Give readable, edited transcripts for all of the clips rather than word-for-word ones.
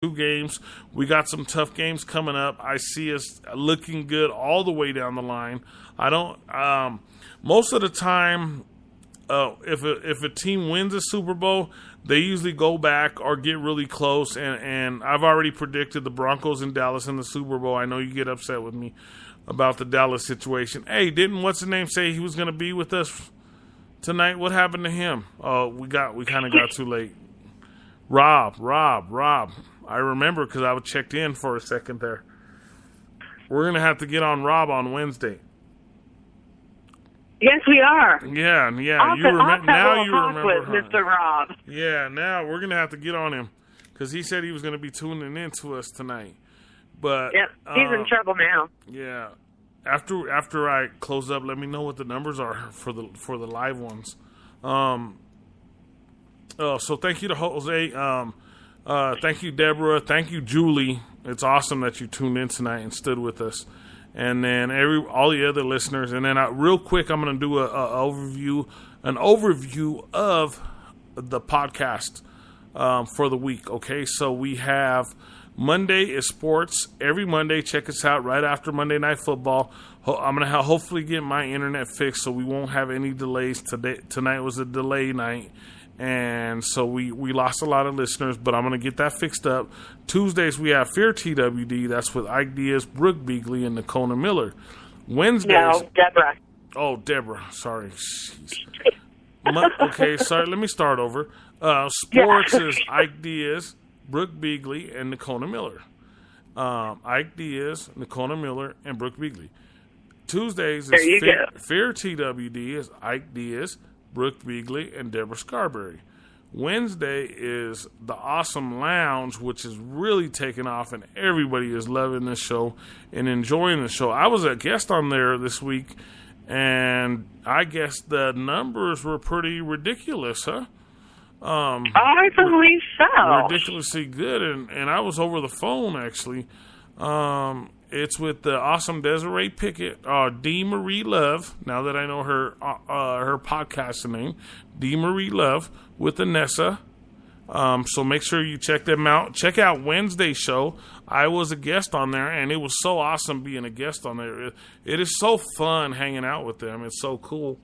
2 games. We got some tough games coming up. I see us looking good all the way down the line. I don't. Most of the time, if a team wins a Super Bowl, they usually go back or get really close. And I've already predicted the Broncos in Dallas in the Super Bowl. I know you get upset with me about the Dallas situation. Hey, didn't what's his name say he was going to be with us tonight? What happened to him? Oh, we kind of got too late. Rob. I remember because I checked in for a second there. We're going to have to get on Rob on Wednesday. Yes, we are. Yeah. I'll You remember now? You talk remember with Mr. Rob. Yeah, now we're going to have to get on him because he said he was going to be tuning in to us tonight. But yep, he's in trouble now. Yeah. After I close up, let me know what the numbers are for the live ones. So thank you to Jose. Thank you, Deborah. Thank you, Julie. It's awesome that you tuned in tonight and stood with us. And then all the other listeners. And then real quick, I'm going to do an overview of the podcast for the week. Okay, so we have Monday is sports. Every Monday, check us out right after Monday Night Football. I'm going to hopefully get my internet fixed so we won't have any delays today. Tonight was a delay night. And so we lost a lot of listeners, but I'm going to get that fixed up. Tuesdays, we have Fear TWD. That's with IKE DIAZ, Brooke Beeghly, and Nikona Miller. Wednesdays. No, Deborah. Oh, Deborah. Sorry. Okay, sorry. Let me start over. Sports is IKE DIAZ, Brooke Beeghly, and Nikona Miller. IKE DIAZ, Nikona Miller, and Brooke Beeghly. Tuesdays is Fear TWD is IKE DIAZ, Brooke Beeghly, and Deborah Scarberry. Wednesday is the Awesome Lounge, which is really taking off, and everybody is loving this show and enjoying the show. I was a guest on there this week, and I guess the numbers were pretty ridiculous, huh? I believe so. Ridiculously good, and I was over the phone, actually. It's with the awesome Desiree Pickett, D. Marie Love. Now that I know her podcast name, D. Marie Love with Anessa. So make sure you check them out. Check out Wednesday's show. I was a guest on there, and it was so awesome being a guest on there. It is so fun hanging out with them. It's so cool.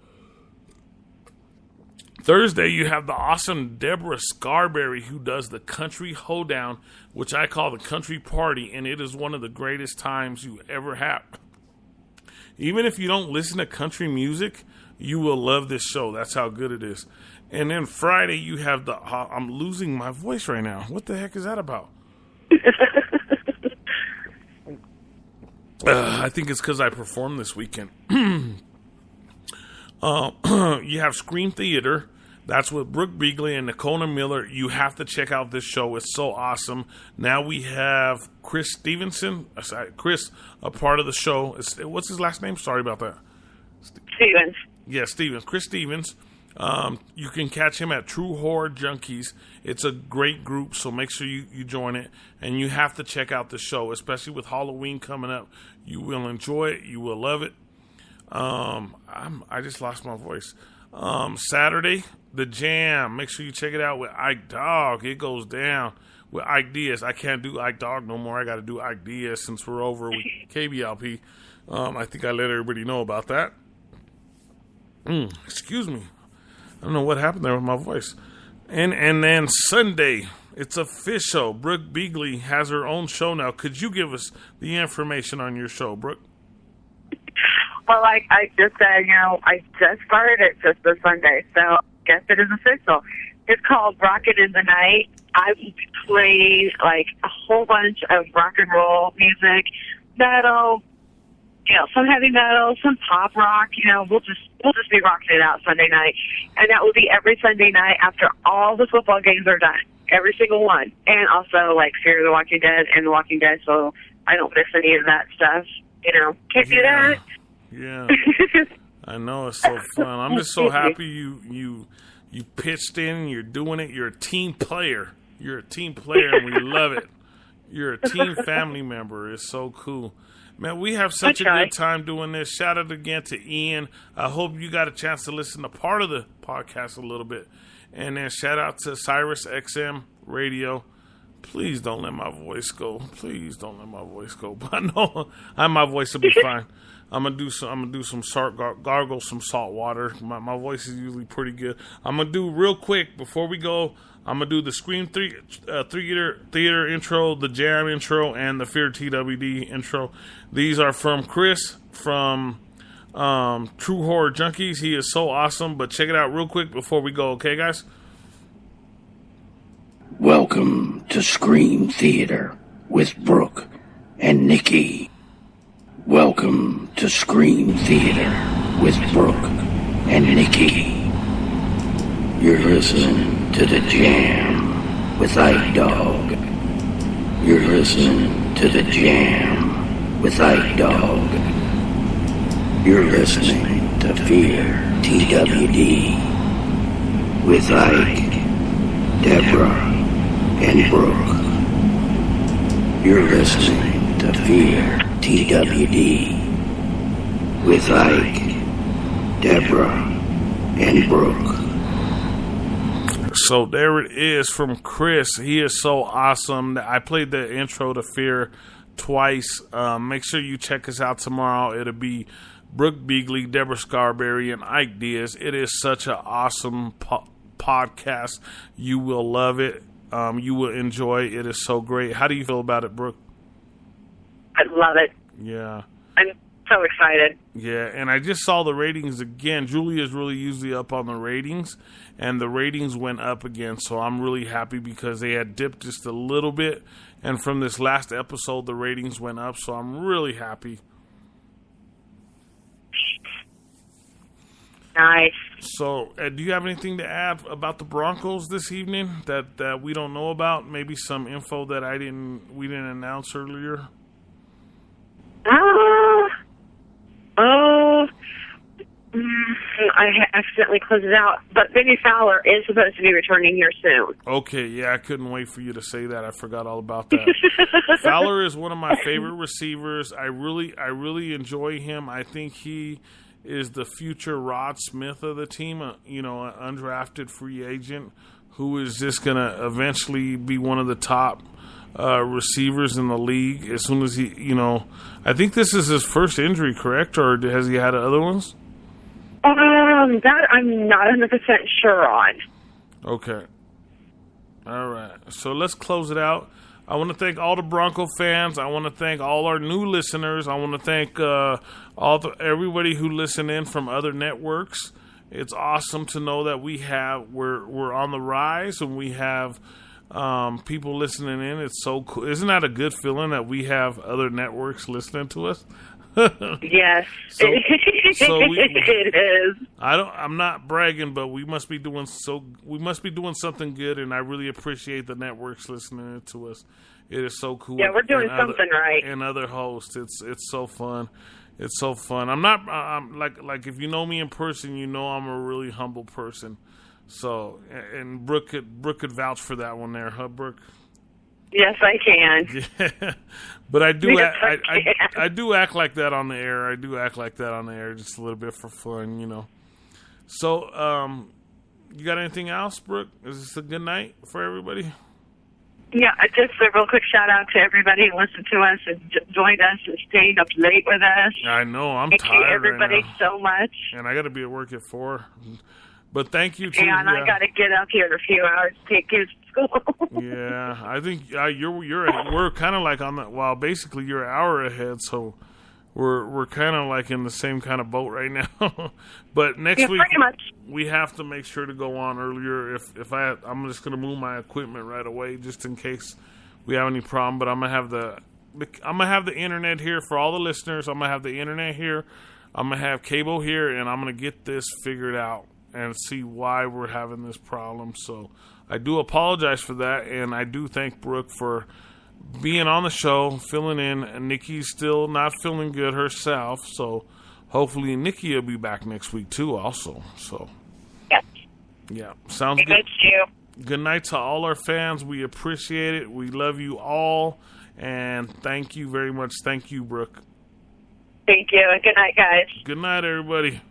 Thursday, you have the awesome Deborah Scarberry, who does the Country Hoedown, which I call the Country Party, and it is one of the greatest times you ever have. Even if you don't listen to country music, you will love this show. That's how good it is. And then Friday, you have the... I'm losing my voice right now. What the heck is that about? I think it's because I performed this weekend. You have Scream Theater. That's with Brooke Beeghly and Nikona Miller. You have to check out this show. It's so awesome. Now we have Chris Stevenson. Chris, a part of the show. What's his last name? Sorry about that. Stevens. Yeah, Stevens. Chris Stevens. You can catch him at True Horror Junkies. It's a great group, so make sure you join it. And you have to check out the show, especially with Halloween coming up. You will enjoy it. You will love it. I just lost my voice. Saturday, The Jam. Make sure you check it out with Ike Dog. It goes down with IKE DIAZ. I can't do Ike Dog no more. I got to do IKE DIAZ since we're over with KBLP. I think I let everybody know about that. Excuse me. I don't know what happened there with my voice. And then Sunday, it's official. Brooke Beeghly has her own show now. Could you give us the information on your show, Brooke? Well, like I just said, I just started it just this Sunday, so I guess it is official. It's called Rocket in the Night. I play like a whole bunch of rock and roll music, metal, some heavy metal, some pop rock. We'll just be rocking it out Sunday night, and that will be every Sunday night after all the football games are done, every single one, and also like Fear the Walking Dead and The Walking Dead. So I don't miss any of that stuff. Can't do that. Yeah, I know, it's so fun. I'm just so happy you pitched in. You're doing it. You're a team player. You're a team player, and we love it. You're a team family member. It's so cool. Man, we have such a good time doing this. Shout out again to Ian. I hope you got a chance to listen to part of the podcast a little bit. And then shout out to Cyrus XM Radio. Please don't let my voice go. Please don't let my voice go. But I know my voice will be fine. I'm gonna do some gargle some salt water. My voice is usually pretty good. I'm gonna do real quick before we go. I'm gonna do the Scream Theater intro, the Jam intro, and the Fear TWD intro. These are from Chris from True Horror Junkies. He is so awesome. But check it out real quick before we go. Okay, guys. Welcome to Scream Theater with Brooke and Nikki. Welcome to Scream Theater with Brooke and Nikki. You're listening to The Jam with Ike Dog. You're listening to The Jam with Ike Dog. You're listening to Fear TWD with Ike, Deborah, and Brooke. You're listening to Fear TWD with Ike, Deborah, and Brooke. So there it is from Chris. He is so awesome. I played the intro to Fear twice. Make sure you check us out tomorrow. It'll be Brooke Beeghly, Deborah Scarberry, and Ike Diaz. It is such an awesome podcast. You will love it. You will enjoy it. It is so great. How do you feel about it, Brooke? I love it. Yeah. I'm so excited. Yeah, and I just saw the ratings again. Julia's really usually up on the ratings, and the ratings went up again, so I'm really happy because they had dipped just a little bit, and from this last episode, the ratings went up, so I'm really happy. Nice. So, do you have anything to add about the Broncos this evening that we don't know about? Maybe some info that we didn't announce earlier? I accidentally closed it out. But Benny Fowler is supposed to be returning here soon. Okay, yeah, I couldn't wait for you to say that. I forgot all about that. Fowler is one of my favorite receivers. I really enjoy him. I think he is the future Rod Smith of the team, an undrafted free agent who is just going to eventually be one of the top receivers in the league as soon as I think this is his first injury, correct? Or has he had other ones? That I'm not 100% sure on. Okay. All right. So let's close it out. I want to thank all the Bronco fans. I want to thank all our new listeners. I want to thank everybody who listened in from other networks. It's awesome to know that we're on the rise and we have people listening in. It's so cool. Isn't that a good feeling that we have other networks listening to us? Yes, it is. I'm not bragging, but we must be doing something good, and I really appreciate the networks listening to us. It is so cool. Yeah, we're doing something right. And other hosts, it's so fun. It's so fun. I'm like if you know me in person, you know I'm a really humble person. So, and Brooke could vouch for that one there, huh, Brooke? Yes, I can. Yeah, but I do Yes, I do act like that on the air. I do act like that on the air just a little bit for fun, So, you got anything else, Brooke? Is this a good night for everybody? Yeah, just a real quick shout out to everybody who listened to us and joined us and stayed up late with us. I know, I'm tired. Thank you, everybody, right now. so much. And I got to be at work at 4. But thank you, too. And I got to get up here in a few hours to take kids to school. Yeah, I think we're kind of like on the, well, basically you're an hour ahead, so we're kind of like in the same kind of boat right now. But next week, pretty much. We have to make sure to go on earlier. I'm just going to move my equipment right away just in case we have any problem. But I'm gonna have the internet here for all the listeners. I'm gonna have the internet here. I'm gonna have cable here, and I'm gonna get this figured out and see why we're having this problem. So I do apologize for that, and I do thank Brooke for being on the show, filling in. And Nikki's still not feeling good herself, so hopefully Nikki will be back next week too also. So Yes. Yeah, sounds good. Thank you. Good night to all our fans. We appreciate it. We love you all, and thank you very much. Thank you, Brooke. Thank you, and good night, guys. Good night, everybody.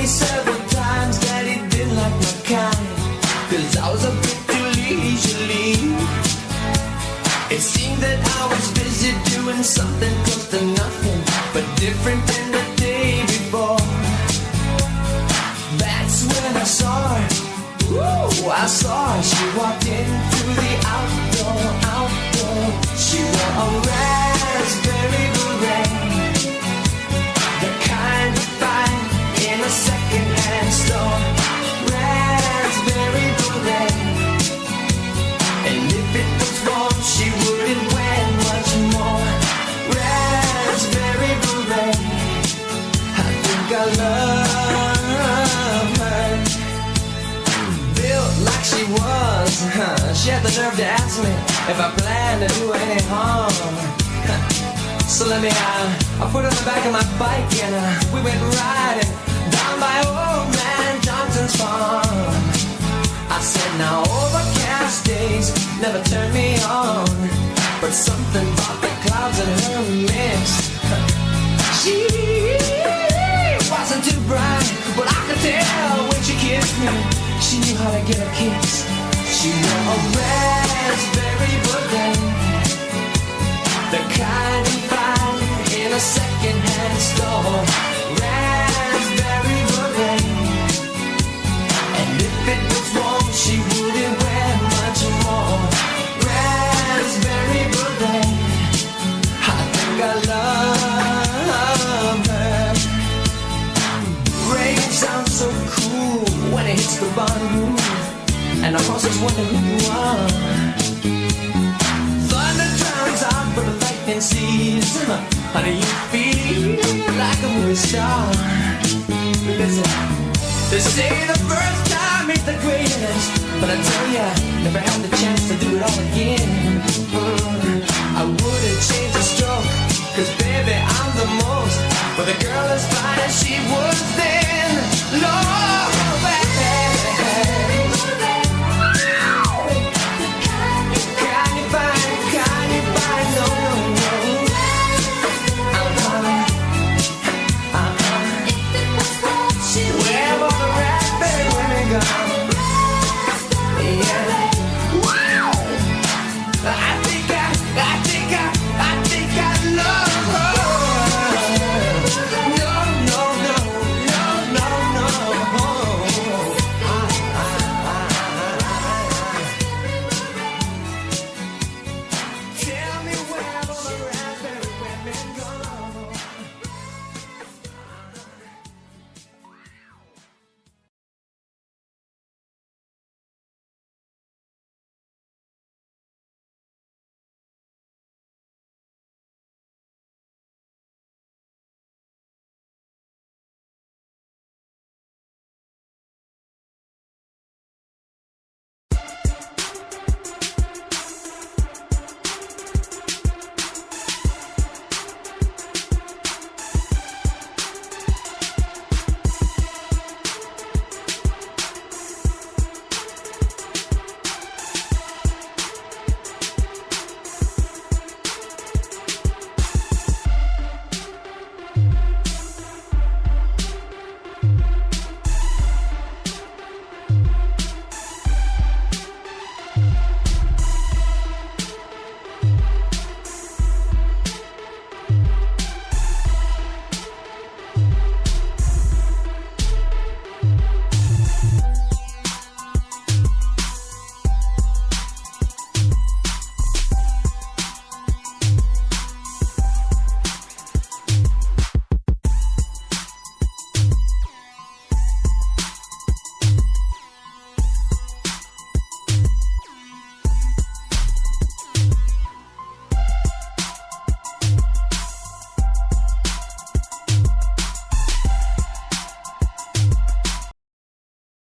me several times that he didn't like my kind, 'cause I was a bit too leisurely. It seemed that I was busy doing something close to nothing, but different than the day before. That's when I saw her. Woo, I saw her. She walked in through the outdoor. She wore a raspberry beret, the kind you find in a second-hand store. Raspberry beret. And if it was wrong, she wouldn't wear much more. Raspberry beret. I think I love her. Built like she was, she had the nerve to ask me if I plan to do any harm. So let me, I put her on the back of my bike and we went riding down by old man Johnson's farm. I said, now overcast days never turn me on, but something about the clouds in her mix. She wasn't too bright, but I could tell when she kissed me, she knew how to get a kiss. She wore a raspberry beret, the kind you find in a second-hand store. Raspberry beret. And if it was wrong, she wouldn't wear much more. Raspberry beret. I think I love her. Rain sounds so cool when it hits the bottom roof, and the horses wonder who you are. Thunder drowns out, but the lightning sees. Honey, you feel like a movie star. Listen, they say the first time is the greatest, but I tell ya, never had the chance to do it all again. I wouldn't change a stroke, 'cause baby, I'm the most. But the girl as fine as she was then,